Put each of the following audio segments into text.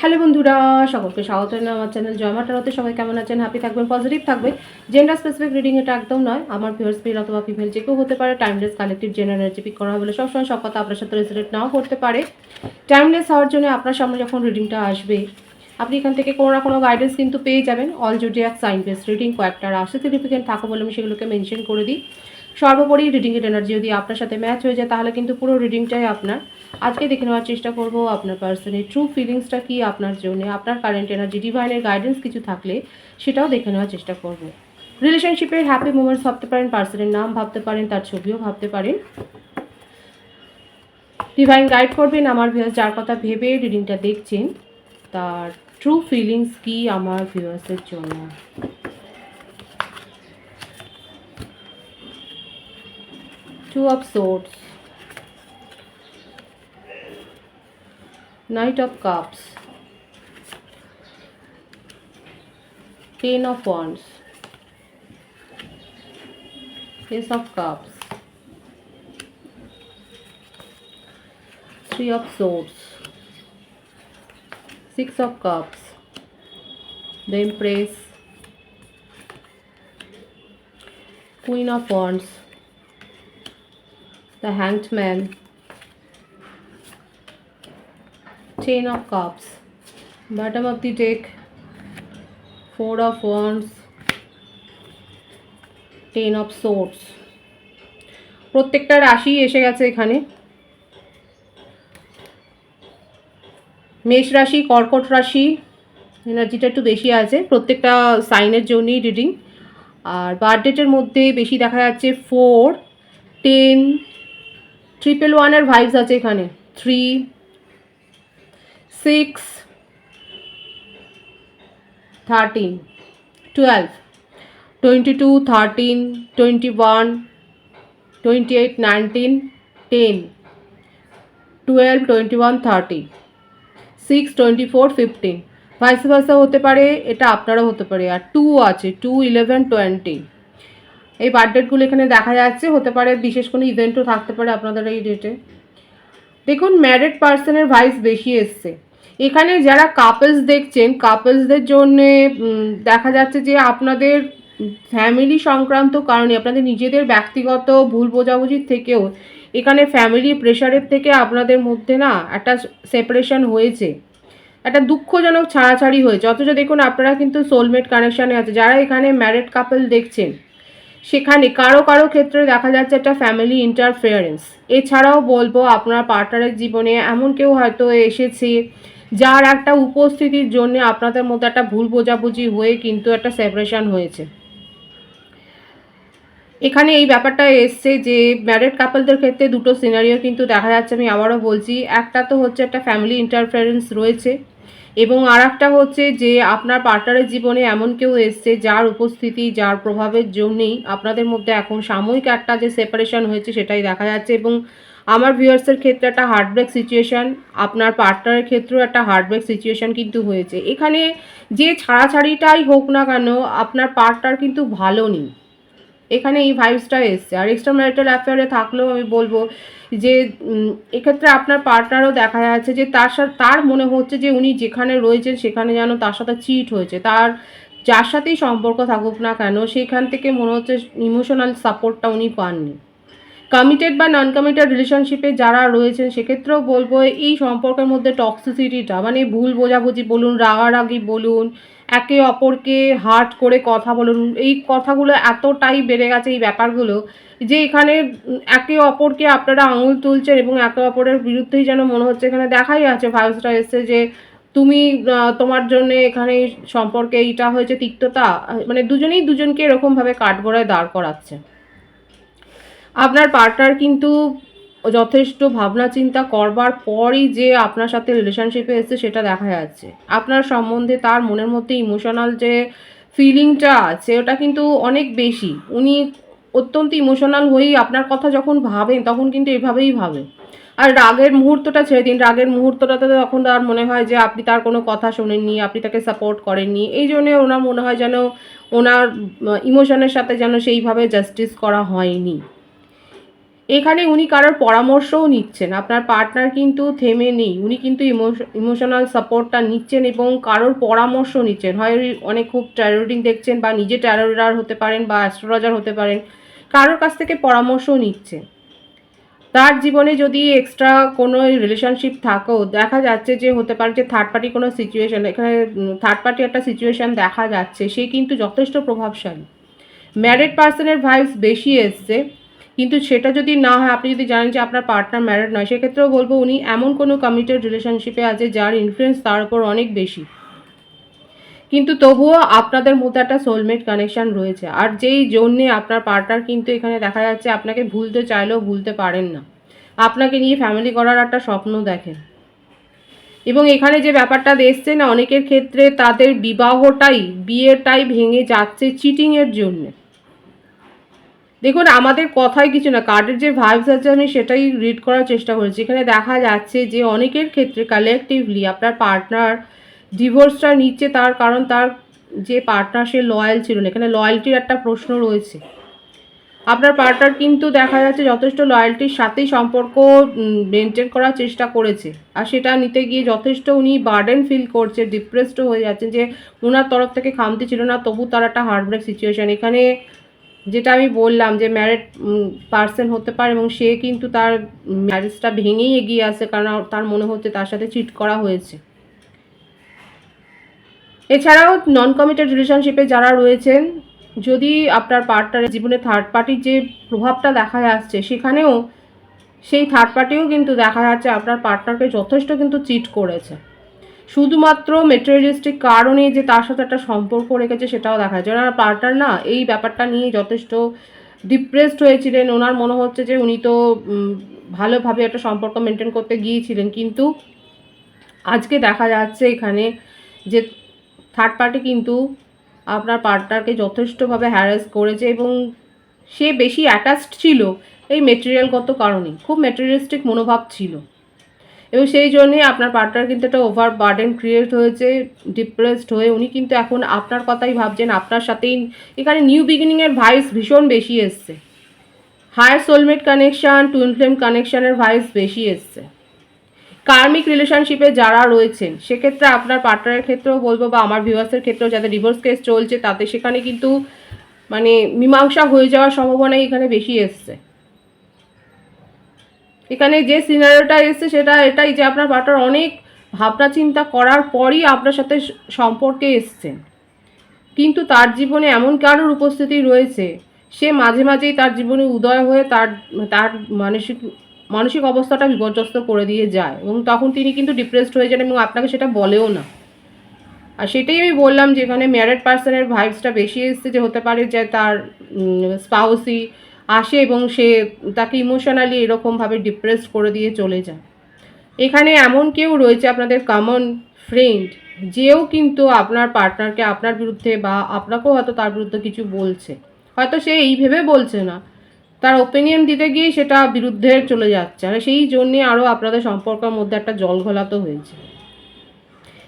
Hello বন্ধুরা, সকলকে স্বাগত জানাই আমার চ্যানেল জয় মা ট্যারোতে। সবাই কেমন আছেন? হ্যাপি থাকবেন, পজিটিভ থাকবেন। জেন্ডার স্পেসিফিক রিডিং এটা একদম নয়। আমার ভিউয়ার্স মেল অথবা ফিমেল যে কেউ হতে পারে। Timeless collective general energy pick করা বলে সবসময় সব কথা আপনার সাথে রেজোনেট নাও করতে পারে। টাইমলেস হওয়ার জন্য আপনার সামনে যখন রিডিংটা আসবে, আপনি এখান থেকে কোনো না কোনো গাইডেন্স কিন্তু পেয়ে যাবেন। All zodiac sign base reading কয়েকটা রাশি সিগনিফিকেন্ট থাকে বলে আমি সেগুলোকে মেনশন করে দিই। সর্বোপরি রিডিংয়ের এনার্জি যদি আপনার সাথে ম্যাচ হয়ে যায় তাহলে কিন্তু পুরো রিডিংটাই আপনার। আজকে দেখে নেওয়ার চেষ্টা করব আপনার পার্সনের ট্রু ফিলিংসটা কি আপনার জন্য, আপনার কারেন্ট এনার্জি, ডিভাইনের গাইডেন্স কিছু থাকলে সেটাও দেখে নেওয়ার চেষ্টা করব। রিলেশনশিপের হ্যাপি মোমেন্টস ভাবতে পারেন, পার্সনের নাম ভাবতে পারেন, তার ছবিও ভাবতে পারেন। ডিভাইন গাইড করবেন আমার ভিউয়ার্স যার কথা ভেবে রিডিংটা দেখছেন, তার ট্রু ফিলিংস কি আমার ভিউয়ার্সের জন্য। Two of swords, Knight of Cups, Ten of Wands, Ace of Cups, Three of Swords, Six of Cups, the Empress, Queen of Wands, the Hanged Man, Ten of Cups, bottom of the deck, Four of Wands, Ten of Swords। প্রত্যেকটা রাশি এসে গেছে এখানে। মেষ রাশি, কর্কট রাশি এনার্জিটা একটু বেশি আছে প্রত্যেকটা সাইনের জন্যই রিডিং। আর বার্থডেটের মধ্যে বেশি দেখা যাচ্ছে 4, 10, 111-এর ভাইবস আছে এখানে। 3, 6, 13, 12, 22, 13, 21, 28, 19, 10, 12, 21, 30, 6, 24, 15 ভাইস ভার্সা হতে পারে, এটা আপনারও হতে পারে। আর 2 আছে, 2, 11, 20 এই বার্থডেটগুলো এখানে দেখা যাচ্ছে। হতে পারে বিশেষ কোনো ইভেন্টও থাকতে পারে আপনাদের এই ডেটে। দেখুন ম্যারিড পার্সনের ভাইস বেশি এসছে এখানে। যারা কাপলস দেখছেন, কাপলসদের জন্যে দেখা যাচ্ছে যে আপনাদের ফ্যামিলি সংক্রান্ত কারণে, আপনাদের নিজেদের ব্যক্তিগত ভুল বোঝাবুঝির থেকেও এখানে ফ্যামিলি প্রেশারের থেকে আপনাদের মধ্যে না একটা সেপারেশন হয়েছে, একটা দুঃখজনক ছাড়াছাড়ি হয়েছে। অথচ দেখুন আপনারা কিন্তু সোলমেট কানেকশানে আছে। যারা এখানে ম্যারিড কাপল দেখছেন সেখানে কারো কারো ক্ষেত্রে দেখা যাচ্ছে একটা ফ্যামিলি ইন্টারফেয়ারেন্স। এছাড়াও বলবো আপনার পার্টনারের জীবনে এমন কেউ হয়তো এসেছে যার একটা উপস্থিতির জন্য আপনাদের মধ্যে একটা ভুল বোঝাবুঝি হয়ে কিন্তু একটা সেপারেশন হয়েছে। এখানে এই ব্যাপারটা এসছে যে ম্যারিড কাপলদের ক্ষেত্রে দুটো সিনারিও কিন্তু দেখা যাচ্ছে। আমি আবারও বলছি, একটা তো হচ্ছে একটা ফ্যামিলি ইন্টারফারেন্স রয়েছে, এবং আর একটা হচ্ছে যে আপনার পার্টনারের জীবনে এমন কেউ এসছে যার উপস্থিতি, যার প্রভাবের জন্যেই আপনাদের মধ্যে এখন সাময়িক একটা যে সেপারেশন হয়েছে সেটাই দেখা যাচ্ছে। এবং আমার ভিউয়ার্সের ক্ষেত্রে একটা হার্টব্রেক সিচুয়েশান, আপনার পার্টনারের ক্ষেত্রেও একটা হার্টব্রেক সিচুয়েশান কিন্তু হয়েছে। এখানে যে ছাড়াছাড়িটাই হোক না কেন আপনার পার্টনার কিন্তু ভালো নেই, এখানে এই ভাইবসটা এসছে। আর এক্সট্রা ম্যারিটাল অ্যাফেয়ারে থাকলেও আমি বলবো যে এক্ষেত্রে আপনার পার্টনারও দেখা যাচ্ছে যে তার মনে হচ্ছে যে উনি যেখানে রয়েছেন সেখানে যেন তার সাথে চিট হয়েছে। তার যার সাথেই সম্পর্ক থাকুক না কেন সেখান থেকে মনে হচ্ছে ইমোশনাল সাপোর্টটা উনি পাননি। কমিটেড বা নন কমিটেড রিলেশনশিপে যারা রয়েছেন সেক্ষেত্রেও বলবো এই সম্পর্কের মধ্যে টক্সিসিটিটা, মানে ভুল বোঝাবুঝি বলুন, রাগারাগি বলুন, একে অপরকে হার্ট করে কথা বলুন, এই কথাগুলো এতটাই বেড়ে গেছে এই ব্যাপারগুলো যে এখানে একে অপরকে আপনারা আঙুল তুলছেন এবং একে অপরের বিরুদ্ধেই যেন মনে হচ্ছে। এখানে দেখাই আছে ভাইসটা এসছে যে তুমি তোমার জন্য এখানে সম্পর্কে এইটা হয়েছে তিক্ততা, মানে দুজনেই দুজনকে এরকমভাবে কাঠগড়ায় দাঁড় করাচ্ছে। আপনার পার্টনার কিন্তু যথেষ্ট ভাবনা চিন্তা করবার পরই যে আপনার সাথে রিলেশনশিপে এসেছে সেটা দেখা যাচ্ছে। আপনার সম্বন্ধে তার মনের মধ্যে ইমোশনাল যে ফিলিংটা আছে ওটা কিন্তু অনেক বেশি। উনি অত্যন্ত ইমোশনাল হয়েই আপনার কথা যখন ভাবেন তখন কিন্তু এভাবেই ভাবেন। আর রাগের মুহূর্তটা ছেড়ে দিন, রাগের মুহূর্তটাতে তখন তার মনে হয় যে আপনি তার কোনো কথা শোনেননি, আপনি তাকে সাপোর্ট করেননি। এই জন্যে ওনার মনে হয় যেন ওনার ইমোশনের সাথে যেন সেইভাবে জাস্টিস করা হয়নি। এখানে উনি কারোর পরামর্শও নিচ্ছেন, আপনার পার্টনার কিন্তু থেমে নেই, উনি কিন্তু ইমোশনাল সাপোর্টটা নিচ্ছেন এবং কারোর পরামর্শ নিচ্ছেন। হয় অনেক খুব ট্যারো রিডিং দেখছেন বা নিজে ট্যারোরার হতে পারেন বা অ্যাস্ট্রোলজার হতে পারেন, কারোর কাছ থেকে পরামর্শ নিচ্ছেন। তার জীবনে যদি এক্সট্রা কোনো রিলেশনশিপ থাকেও দেখা যাচ্ছে যে হতে পারে যে থার্ড পার্টি কোনো সিচুয়েশান, এখানে থার্ড পার্টি একটা সিচুয়েশান দেখা যাচ্ছে, সে কিন্তু যথেষ্ট প্রভাবশালী। ম্যারিড পার্সনের ভাইবস বেশি এসছে, কিন্তু সেটা যদি না হয়, আপনি যদি জানেন যে আপনার পার্টনার ম্যারিড নয়, সেক্ষেত্রেও বলবো উনি এমন কোনো কমিটেড রিলেশনশিপে আছে যার ইনফ্লুয়েন্স তার উপর অনেক বেশি, কিন্তু তবুও আপনাদের মধ্যে একটা সোলমেট কানেকশান রয়েছে। আর যেই জন্যে আপনার পার্টনার কিন্তু এখানে দেখা যাচ্ছে আপনাকে ভুলতে চাইলেও ভুলতে পারেন না, আপনাকে নিয়ে ফ্যামিলি করার একটা স্বপ্ন দেখেন। এবং এখানে যে ব্যাপারটা দেখছে না, অনেকের ক্ষেত্রে তাদের বিয়েটাই ভেঙে যাচ্ছে চিটিংয়ের জন্যে। দেখুন, আমাদের কথাই কিছু না, কার্ডের যে ভাইবস আছে আমি সেটাই রিড করার চেষ্টা করেছি। এখানে দেখা যাচ্ছে যে অনেকের ক্ষেত্রে কালেকটিভলি আপনার পার্টনার ডিভোর্সটা নিচ্ছে, তার কারণ তার যে পার্টনার সে লয়াল ছিল না। এখানে লয়্যালটির একটা প্রশ্ন রয়েছে। আপনার পার্টনার কিন্তু দেখা যাচ্ছে যথেষ্ট লয়্যালটির সাথেই সম্পর্ক মেনটেন করার চেষ্টা করেছে, আর সেটা নিতে গিয়ে যথেষ্ট উনি বার্ডেন ফিল করছে, ডিপ্রেসডও হয়ে যাচ্ছেন যে ওনার তরফ থেকে খামতি ছিল না, তবু তার একটা হার্টব্রেক সিচুয়েশান। এখানে যেটা আমি বললাম যে ম্যারিড পার্সন হতে পারে এবং সে কিন্তু তার ম্যারেজটা ভেঙেই এগিয়ে আসে, কারণ তার মনে হচ্ছে তার সাথে চিট করা হয়েছে। এছাড়াও নন কমিটেড রিলেশনশিপে যারা রয়েছেন, যদি আপনার পার্টনারের জীবনে থার্ড পার্টির যে প্রভাবটা দেখা যাচ্ছে, সেখানেও সেই থার্ড পার্টিও কিন্তু দেখা যাচ্ছে আপনার পার্টনারকে যথেষ্ট কিন্তু চিট করেছে, শুধুমাত্র মেটেরিয়ালিস্টিক কারণে যে তার সাথে একটা সম্পর্ক রেখেছে সেটাও দেখা যায়। ওনার পার্টনার না এই ব্যাপারটা নিয়ে যথেষ্ট ডিপ্রেসড হয়েছিলেন, ওনার মনে হচ্ছে যে উনি তো ভালোভাবে একটা সম্পর্ক মেনটেন করতে গিয়েছিলেন, কিন্তু আজকে দেখা যাচ্ছে এখানে যে থার্ড পার্টি কিন্তু আপনার পার্টনারকে যথেষ্টভাবে হ্যারাস করেছে এবং সে বেশি অ্যাটাচড ছিল এই মেটেরিয়ালগত কারণে, খুব মেটেরিয়ালিস্টিক মনোভাব ছিল এবং সেই জন্যে আপনার পার্টনার কিন্তু একটা ওভার বার্ডেন ক্রিয়েট হয়েছে, ডিপ্রেসড হয়ে উনি কিন্তু এখন আপনার কথাই ভাবছেন, আপনার সাথেই। এখানে নিউ বিগিনিংয়ের ভাইবস ভীষণ বেশি এসছে, higher soulmate connection, twin flame কানেকশানের ভাইবস বেশি এসছে। কার্মিক রিলেশনশিপে যারা রয়েছেন সেক্ষেত্রে আপনার পার্টনারের ক্ষেত্রেও বলবো বা আমার ভিউয়ার্সের ক্ষেত্রেও যাদের ডিভোর্স কেস চলছে, তাতে সেখানে কিন্তু মানে মীমাংসা হয়ে যাওয়ার সম্ভাবনাই এখানে বেশি এসছে। এখানে যে সিনারিওটা এসছে সেটা এটাই যে আপনার পার্টনার অনেক ভাবনা চিন্তা করার পরই আপনার সাথে সম্পর্কে এসছেন, কিন্তু তার জীবনে এমন কারোর উপস্থিতি রয়েছে, সে মাঝে মাঝেই তার জীবনে উদয় হয়ে তার তার মানসিক অবস্থাটা বিপর্যস্ত করে দিয়ে যায় এবং তখন তিনি কিন্তু ডিপ্রেসড হয়ে যান এবং আপনাকে সেটা বলেও না। আর সেটাই আমি বললাম যে এখানে ম্যারিড পার্সনের ভাইবসটা বেশি এসছে, যে হতে পারে যে তার স্পাউসই আসে এবং সে তাকে ইমোশনালি এরকমভাবে ডিপ্রেসড করে দিয়ে চলে যায়। এখানে এমন কেউ রয়েছে আপনাদের কমন ফ্রেন্ড, যেও কিন্তু আপনার পার্টনারকে আপনার বিরুদ্ধে বা আপনাকেও হয়তো তার বিরুদ্ধে কিছু বলছে, হয়তো সে এই ভেবে বলছে না, তার ওপিনিয়ন দিতে গিয়ে সেটা বিরুদ্ধে চলে যাচ্ছে, আর সেই জন্যে আরও আপনাদের সম্পর্কের মধ্যে একটা জল ঘোলাতো হয়েছে।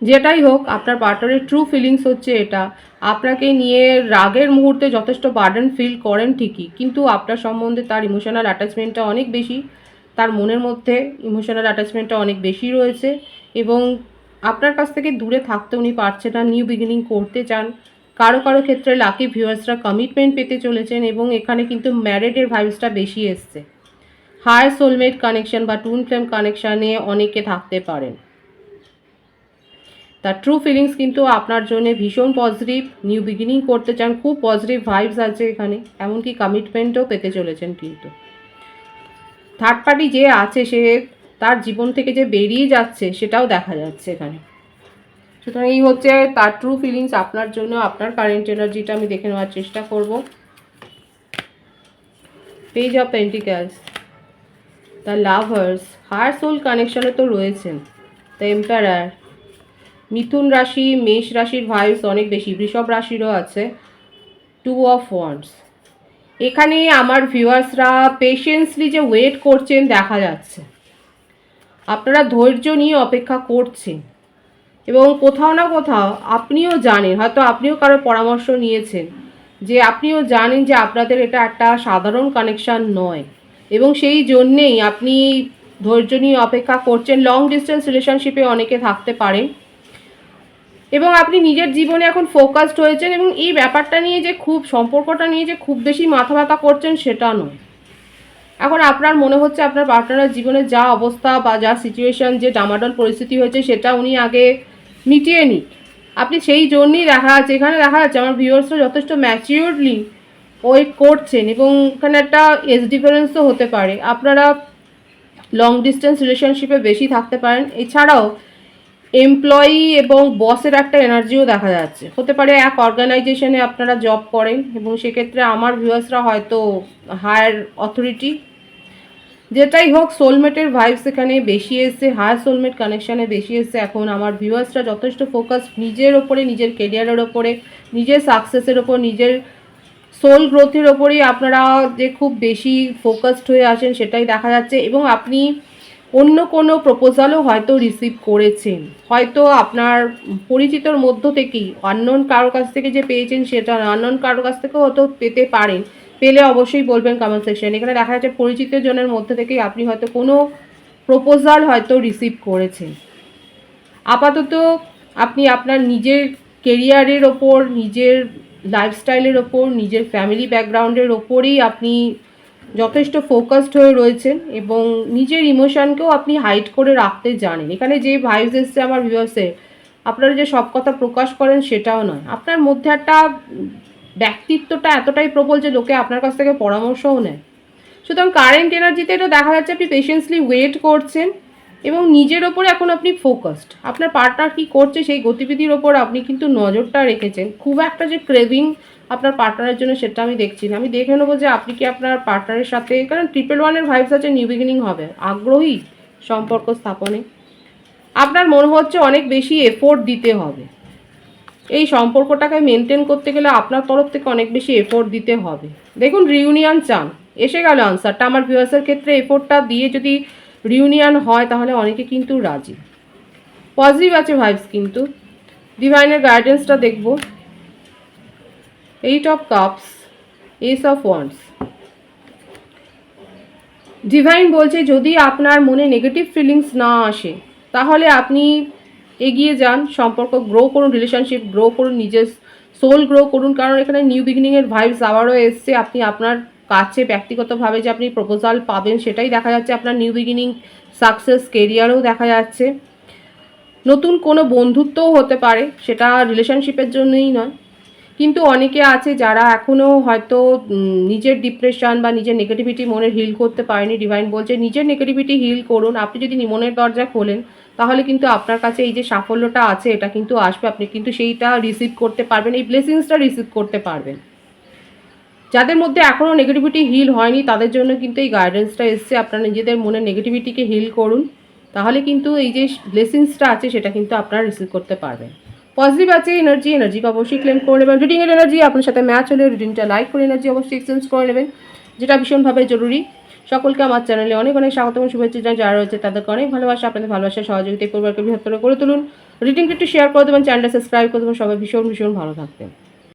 যেটাই হোক, আপনার পার্টনারের ট্রু ফিলিংস হচ্ছে এটা, আপনাকে নিয়ে রাগের মুহূর্তে যথেষ্ট বার্ডেন ফিল করেন ঠিকই, কিন্তু আপনার সম্বন্ধে তার ইমোশনাল অ্যাটাচমেন্টটা অনেক বেশি, তার মনের মধ্যে ইমোশনাল অ্যাটাচমেন্টটা অনেক বেশি রয়েছে এবং আপনার কাছ থেকে দূরে থাকতে উনি পারছে না, নিউ বিগিনিং করতে চান। কারো কারো ক্ষেত্রে লাকি ভিউয়ার্সরা কমিটমেন্ট পেতে চলেছেন এবং এখানে কিন্তু ম্যারিডের ভাইবসটা বেশি এসছে। হায়ার সোলমেট কানেকশন বা টুইন ফ্লেম কানেকশানে অনেকে থাকতে পারেন, তার ট্রু ফিলিংস কিন্তু আপনার জন্য ভীষণ পজিটিভ, নিউ বিগিনিং করতে চান, খুব পজিটিভ ভাইবস আছে এখানে, এমনকি কমিটমেন্টও পেতে চলেছেন। কিন্তু থার্ড পার্টি যে আছে সে তার জীবন থেকে যে বেরিয়ে যাচ্ছে সেটাও দেখা যাচ্ছে এখানে। সুতরাং এই হচ্ছে তার ট্রু ফিলিংস আপনার জন্য। আপনার কারেন্ট এনার্জিটা আমি দেখে নেওয়ার চেষ্টা করব। Page of pentacles, the lovers, higher soul কানেকশনে তো রয়েছেন, দ্য এম্পায়ার, মিথুন রাশি, মেষ রাশির ভাইবস অনেক বেশি, বৃষভ রাশিরও আছে, টু অফ ওয়ান্ডস। এখানে আমার ভিউয়ার্সরা পেশেন্সলি যে ওয়েট করছেন দেখা যাচ্ছে, আপনারা ধৈর্য নিয়ে অপেক্ষা করছেন এবং কোথাও না কোথাও আপনিও জানেন, হয়তো আপনিও কারো পরামর্শ নিয়েছেন, যে আপনিও জানেন যে আপনাদের এটা একটা সাধারণ কানেকশান নয় এবং সেই জন্যেই আপনি ধৈর্য নিয়ে অপেক্ষা করছেন। লং ডিস্টেন্স রিলেশনশিপে অনেকে থাকতে পারেন এবং আপনি নিজের জীবনে এখন ফোকাসড হয়েছেন এবং এই ব্যাপারটা নিয়ে যে খুব সম্পর্কটা নিয়ে যে খুব বেশি মাথা ব্যথা করছেন সেটা নয়। এখন আপনার মনে হচ্ছে আপনার পার্টনারের জীবনে যা অবস্থা বা যা সিচুয়েশন, যে ডামাডোল পরিস্থিতি হয়েছে সেটা উনি আগে মিটিয়ে নিক। আপনি সেই জন্যই দেখা যাচ্ছে, এখানে দেখা যাচ্ছে আমার ভিউয়ার্সরা যথেষ্ট ম্যাচিওরলি ওয়েট করছেন এবং এখানে একটা এজ ডিফারেন্সও হতে পারে। আপনারা লং ডিস্টেন্স রিলেশনশিপে বেশি থাকতে পারেন। এছাড়াও এমপ্লয়ি এবং বসের একটা এনার্জিও দেখা যাচ্ছে। হতে পারে এক অর্গানাইজেশনে আপনারা জব করেন এবং সেক্ষেত্রে আমার ভিউয়ার্সরা হয়তো হায়ার অথরিটি, যেটাই হোক সোলমেটের ভাইবস এখানে বেশি এসছে, হায়ার সোলমেট কানেকশানে বেশি এসছে। এখন আমার ভিউয়ার্সরা যথেষ্ট ফোকাস নিজের ওপরে, নিজের কেরিয়ারের ওপরে, নিজের সাকসেসের ওপর, নিজের সোল গ্রোথের ওপরেই আপনারা যে খুব বেশি ফোকাসড হয়ে আসেন সেটাই দেখা যাচ্ছে। এবং আপনি অন্য কোনো প্রপোজালও হয়তো রিসিভ করেছেন, হয়তো আপনার পরিচিতর মধ্য থেকেই, আননোন কারোর কাছ থেকে যে পেয়েছেন সেটা না, আননোন কারোর কাছ থেকেও হয়তো পেতে পারেন। পেলে অবশ্যই বলবেন কমেন্ট সেকশনে। এখানে দেখা যাচ্ছে পরিচিত জনের মধ্যে থেকেই আপনি হয়তো কোনো প্রপোজাল হয়তো রিসিভ করেছেন। আপাতত আপনি আপনার নিজের কেরিয়ারের ওপর, নিজের লাইফস্টাইলের ওপর, নিজের ফ্যামিলি ব্যাকগ্রাউন্ডের ওপরেই আপনি যথেষ্ট ফোকাসড হয়ে রয়েছেন এবং নিজের ইমোশনকেও আপনি হাইড করে রাখতে জানেন। এখানে যে ভাইবস এসছে আমার ভিউয়ার্সের, আপনারা যে সব কথা প্রকাশ করেন সেটাও নয়, আপনার মধ্যে একটা ব্যক্তিত্বটা এতটাই প্রবল যে লোকে আপনার কাছ থেকে পরামর্শও নেয়। সুতরাং কারেন্ট এনার্জিতে এটা দেখা যাচ্ছে আপনি পেশেন্সলি ওয়েট করছেন এবং নিজের ওপরে এখন আপনি ফোকাসড। আপনার পার্টনার কী করছে সেই গতিবিধির ওপর আপনি কিন্তু নজরটা রেখেছেন। খুব একটা যে ক্রেভিং আপনার পার্টনারের জন্য সেটা আমি দেখছি না। আমি দেখে নেবো যে আপনি কি আপনার পার্টনারের সাথে, কারণ 111-এর ভাইবস আছে নিউ বিগিনিং হবে, আগ্রহী সম্পর্ক স্থাপনে। আপনার মনে হচ্ছে অনেক বেশি এফোর্ট দিতে হবে, এই সম্পর্কটাকে মেনটেন করতে গেলে আপনার তরফ থেকে অনেক বেশি এফোর্ট দিতে হবে। দেখুন রিউনিয়ন চান, এসে গেল আনসারটা। আমার ভিউয়ার্সের ক্ষেত্রে এফোর্টটা দিয়ে যদি রিউনিয়ন হয় তাহলে অনেকে কিন্তু রাজি, পজিটিভ আছে ভাইবস। কিন্তু ডিভাইনের গাইডেন্সটা দেখব। 8 of cups, S of wands. Divine বলছে যদি আপনার মনে নেগেটিভ ফিলিংস না আসে তাহলে আপনি এগিয়ে যান, সম্পর্ক গ্রো করুন, রিলেশনশিপ গ্রো করুন, নিজের সোল গ্রো করুন। কারণ এখানে নিউ বিগিনিংয়ের ভাইবস আবারও এসছে। আপনি আপনার কাছে ব্যক্তিগতভাবে যে আপনি প্রপোজাল পাবেন সেটাই দেখা যাচ্ছে। আপনার নিউ বিগিনিং, সাকসেস, কেরিয়ারও দেখা যাচ্ছে। নতুন কোনো বন্ধুত্বও হতে পারে, সেটা রিলেশনশিপের জন্যই নয়। কিন্তু অনেকে আছে যারা এখনও হয়তো নিজের ডিপ্রেশন বা নিজের নেগেটিভিটি মনের হিল করতে পারেনি। ডিভাইন বলছে নিজের নেগেটিভিটি হিল করুন। আপনি যদি মনের দরজা খোলেন তাহলে কিন্তু আপনার কাছে এই যে সাফল্যটা আছে এটা কিন্তু আসবে, আপনি কিন্তু সেইটা রিসিভ করতে পারবেন, এই ব্লেসিংসটা রিসিভ করতে পারবেন। যাদের মধ্যে এখনও নেগেটিভিটি হিল হয়নি তাদের জন্য কিন্তু এই গাইডেন্সটা এসছে। আপনারা নিজেদের মনের নেগেটিভিটিকে হিল করুন, তাহলে কিন্তু এই যে ব্লেসিংসটা আছে সেটা কিন্তু আপনারা রিসিভ করতে পারবেন। পজিটিভ আছে এনার্জিকে অবশ্যই ক্লেম করে নেবেন। রিডিংয়ের এনার্জি আপনার সাথে ম্যাচ হলে রিডিংটা লাইক করে এনার্জি অবশ্যই এক্সচেঞ্জ করে নেবেন, যেটা ভীষণভাবে জরুরি। সকলকে আমার চ্যানেলে অনেক অনেক স্বাগত এবং শুভেচ্ছা জানাই। যারা রয়েছে তাদেরকে অনেক ভালোবাসা, আপনাদের ভালোবাসার সহযোগিতায় পরিবারকে বৃহত্তর করে তুলুন। রিডিংটি একটু শেয়ার করে দেবেন, চ্যানেলটা সাবস্ক্রাইব করে দেবেন। সবাই ভীষণ ভীষণ ভালো থাকবেন।